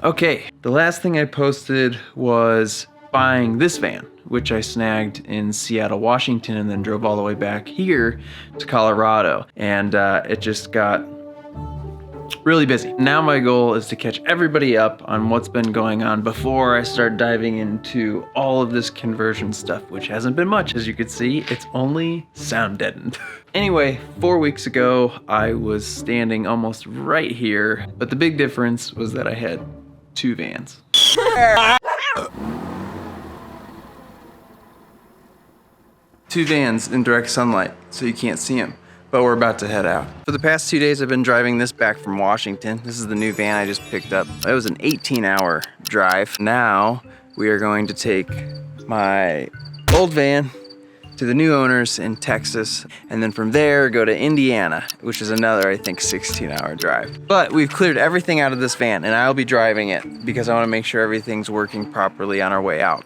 Okay, the last thing I posted was buying this van, which I snagged in Seattle, Washington, and then drove all the way back here to Colorado. And it just got really busy. Now my goal is to catch everybody up on what's been going on before I start diving into all of this conversion stuff, which hasn't been much. As you can see, it's only sound deadened. Anyway, 4 weeks ago, I was standing almost right here, but the big difference was that I had 2 vans. Two vans in direct sunlight, so you can't see them. But we're about to head out. For the past 2 days, I've been driving this back from Washington. This is the new van I just picked up. It was an 18-hour drive. Now we are going to take my old van to the new owners in Texas, and then from there go to Indiana, which is another, I think, 16-hour drive. But we've cleared everything out of this van, and I'll be driving it because I want to make sure everything's working properly on our way out.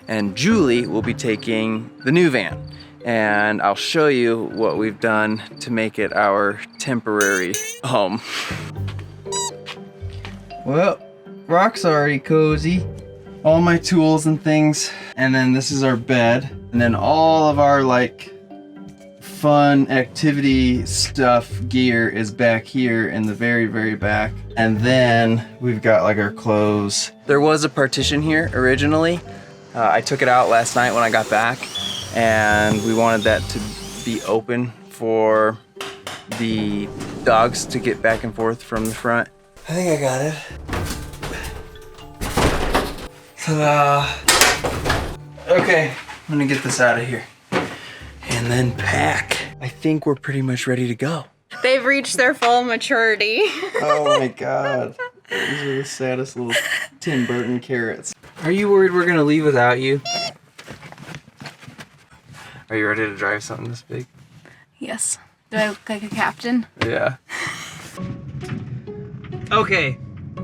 And Julie will be taking the new van. And I'll show you what we've done to make it our temporary home. Well, Rock's already cozy. All my tools and things. And then this is our bed. And then all of our like fun activity stuff gear is back here in the very, very back. And then we've got like our clothes. There was a partition here originally. I took it out last night when I got back. And we wanted that to be open for the dogs to get back and forth from the front. I think I got it. Ta-da! Okay, I'm gonna get this out of here and then pack. I think we're pretty much ready to go. They've reached their full maturity. Oh my God. These are the saddest little Tim Burton carrots. Are you worried we're gonna leave without you? Are you ready to drive something this big? Yes. Do I look like a captain? Yeah. Okay,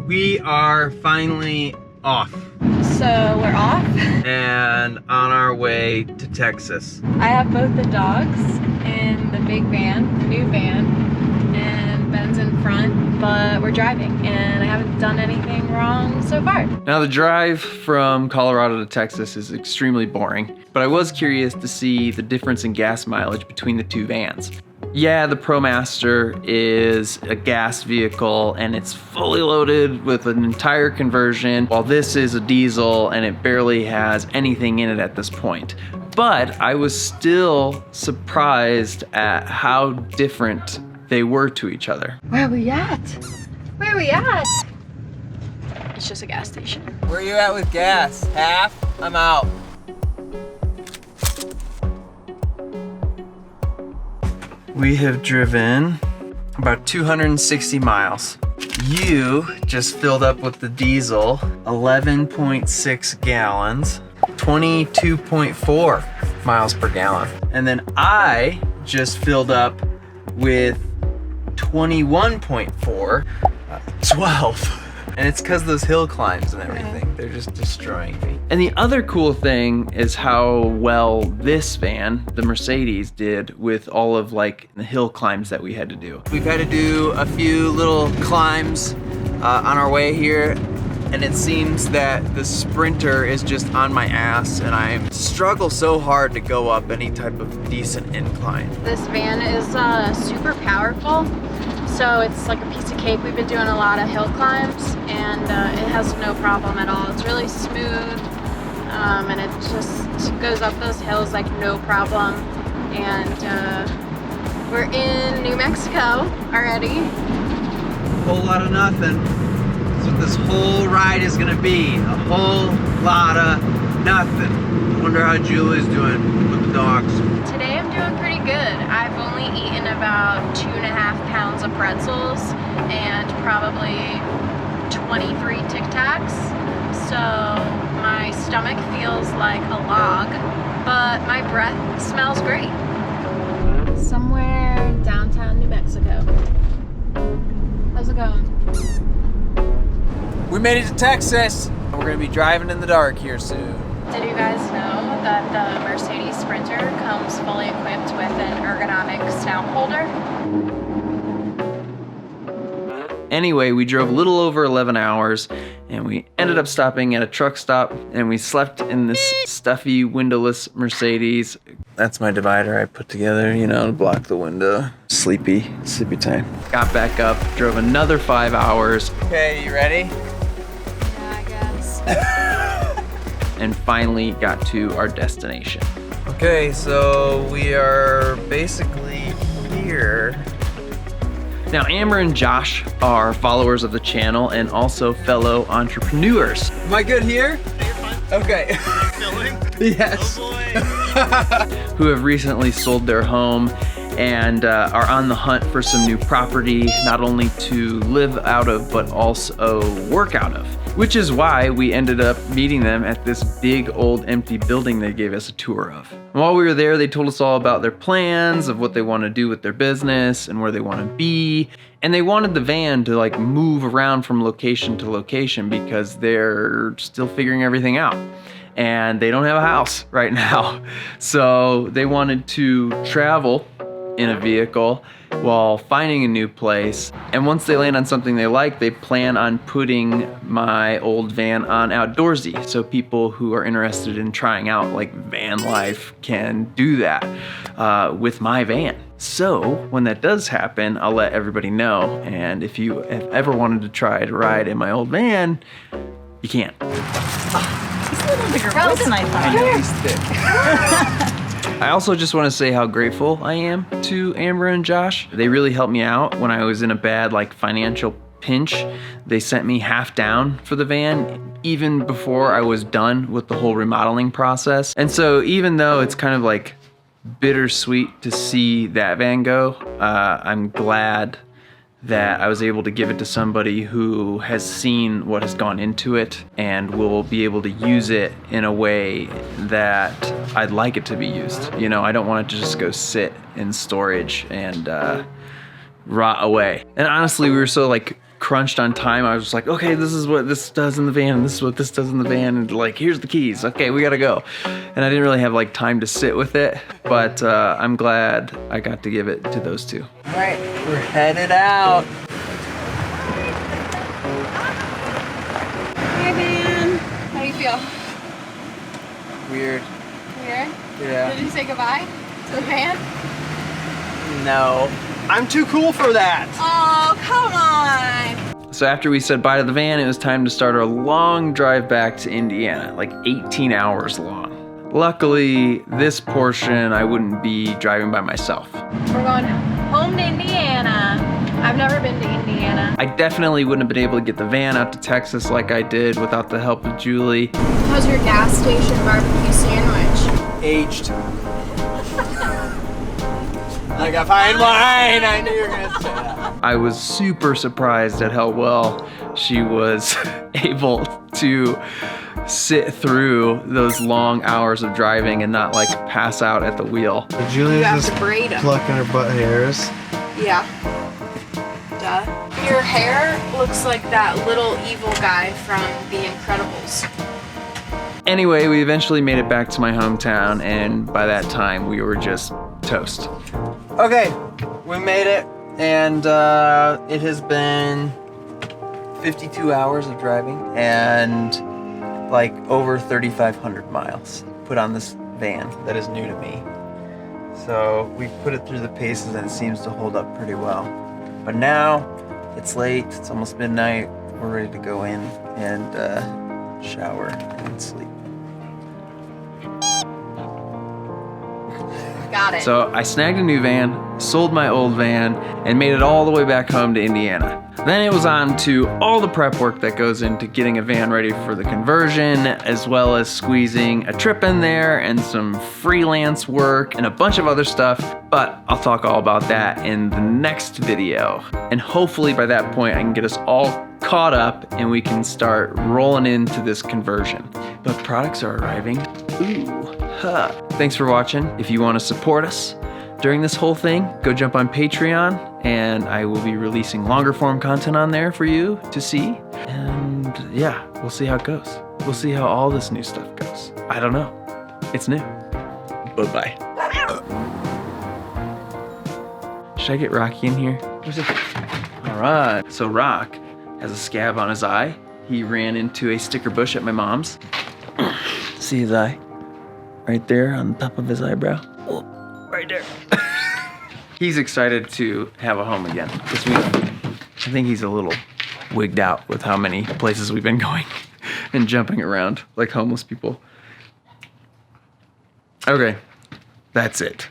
we are finally off. So we're off. And on our way to Texas. I have both the dogs in the big van, the new van, and Ben's in front, but we're driving and I haven't done anything wrong so far. Now the drive from Colorado to Texas is extremely boring, but I was curious to see the difference in gas mileage between the 2 vans. Yeah, the ProMaster is a gas vehicle and it's fully loaded with an entire conversion, while this is a diesel and it barely has anything in it at this point. But I was still surprised at how different they were to each other. Where are we at? Where are we at? It's just a gas station. Where are you at with gas? Half? I'm out. We have driven about 260 miles. You just filled up with the diesel, 11.6 gallons, 22.4 miles per gallon. And then I just filled up with 21.4, 12. And it's because those hill climbs and everything, they're just destroying me. And the other cool thing is how well this van, the Mercedes, did with all of like the hill climbs that we had to do. We've had to do a few little climbs on our way here, and it seems that the Sprinter is just on my ass, and I struggle so hard to go up any type of decent incline. This van is super powerful. So it's like a piece of cake. We've been doing a lot of hill climbs and it has no problem at all. It's really smooth and it just goes up those hills like no problem. And we're in New Mexico already. A whole lot of nothing. That's what this whole ride is gonna be. A whole lot of nothing. I wonder how Julie's doing with the dogs. Today I'm doing pretty good. I've only eaten about 2.5 pounds of pretzels and probably 23 Tic Tacs. So my stomach feels like a log, but my breath smells great. Somewhere downtown New Mexico. How's it going? We made it to Texas. We're gonna be driving in the dark here soon. Did you guys know that the Mercedes Sprinter comes fully equipped with an ergonomic snout holder? Anyway, we drove a little over 11 hours and we ended up stopping at a truck stop and we slept in this stuffy windowless Mercedes. That's my divider I put together, you know, to block the window. Sleepy time. Got back up, drove another 5 hours. Okay, you ready? Yeah, I guess. And finally got to our destination. Okay, so we are basically here. Now, Amber and Josh are followers of the channel and also fellow entrepreneurs. Am I good here? You're fine. Okay. Filming? Yes. Oh boy. Who have recently sold their home and are on the hunt for some new property, not only to live out of, but also work out of. Which is why we ended up meeting them at this big old empty building they gave us a tour of. And while we were there, they told us all about their plans of what they want to do with their business and where they want to be. And they wanted the van to like move around from location to location because they're still figuring everything out. And they don't have a house right now. So they wanted to travel in a vehicle while finding a new place. And once they land on something they like, they plan on putting my old van on Outdoorsy. So people who are interested in trying out like van life can do that with my van. So when that does happen, I'll let everybody know. And if you have ever wanted to try to ride in my old van, you can. He's a little bigger than I thought. I also just want to say how grateful I am to Amber and Josh. They really helped me out when I was in a bad like financial pinch. They sent me half down for the van even before I was done with the whole remodeling process. And so even though it's kind of like bittersweet to see that van go, I'm glad that I was able to give it to somebody who has seen what has gone into it and will be able to use it in a way that I'd like it to be used. You know, I don't want it to just go sit in storage and rot away. And honestly, we were so like crunched on time. I was just like, okay, this is what this does in the van and this is what this does in the van, and like, here's the keys. Okay, we gotta go. And I didn't really have like time to sit with it, but I'm glad I got to give it to those two. All right, we're headed out. Hi, man. How do you feel? Weird. Weird? Yeah. Did you say goodbye to the van? No. I'm too cool for that. Oh, come on. So after we said bye to the van, it was time to start our long drive back to Indiana, like 18 hours long. Luckily, this portion I wouldn't be driving by myself. We're going home to Indiana. I've never been to Indiana. I definitely wouldn't have been able to get the van out to Texas like I did without the help of Julie. How's your gas station barbecue sandwich? Aged. Like a fine wine, I knew you were gonna say that. I was super surprised at how well she was able to sit through those long hours of driving and not like pass out at the wheel. Julia's You have just to braid them. plucking her butt hairs. Yeah. Duh. Your hair looks like that little evil guy from The Incredibles. Anyway, we eventually made it back to my hometown, and by that time we were just toast. Okay, we made it, and it has been 52 hours of driving and like over 3,500 miles put on this van that is new to me. So we put it through the paces and it seems to hold up pretty well. But now it's late, it's almost midnight, we're ready to go in and shower and sleep. Got it. So I snagged a new van, sold my old van, and made it all the way back home to Indiana. Then it was on to all the prep work that goes into getting a van ready for the conversion, as well as squeezing a trip in there and some freelance work and a bunch of other stuff. But I'll talk all about that in the next video. And hopefully by that point I can get us all caught up and we can start rolling into this conversion. But products are arriving. Ooh, huh. Thanks for watching. If you want to support us during this whole thing, go jump on Patreon and I will be releasing longer form content on there for you to see. And yeah, we'll see how it goes. We'll see how all this new stuff goes. I don't know. It's new. Bye-bye. Should I get Rocky in here? Where's it? All right. So So Rock has a scab on his eye. He ran into a sticker bush at my mom's. See his eye? Right there on top of his eyebrow. Oh, right there. He's excited to have a home again this week. I think he's a little wigged out with how many places we've been going and jumping around like homeless people. Okay, that's it.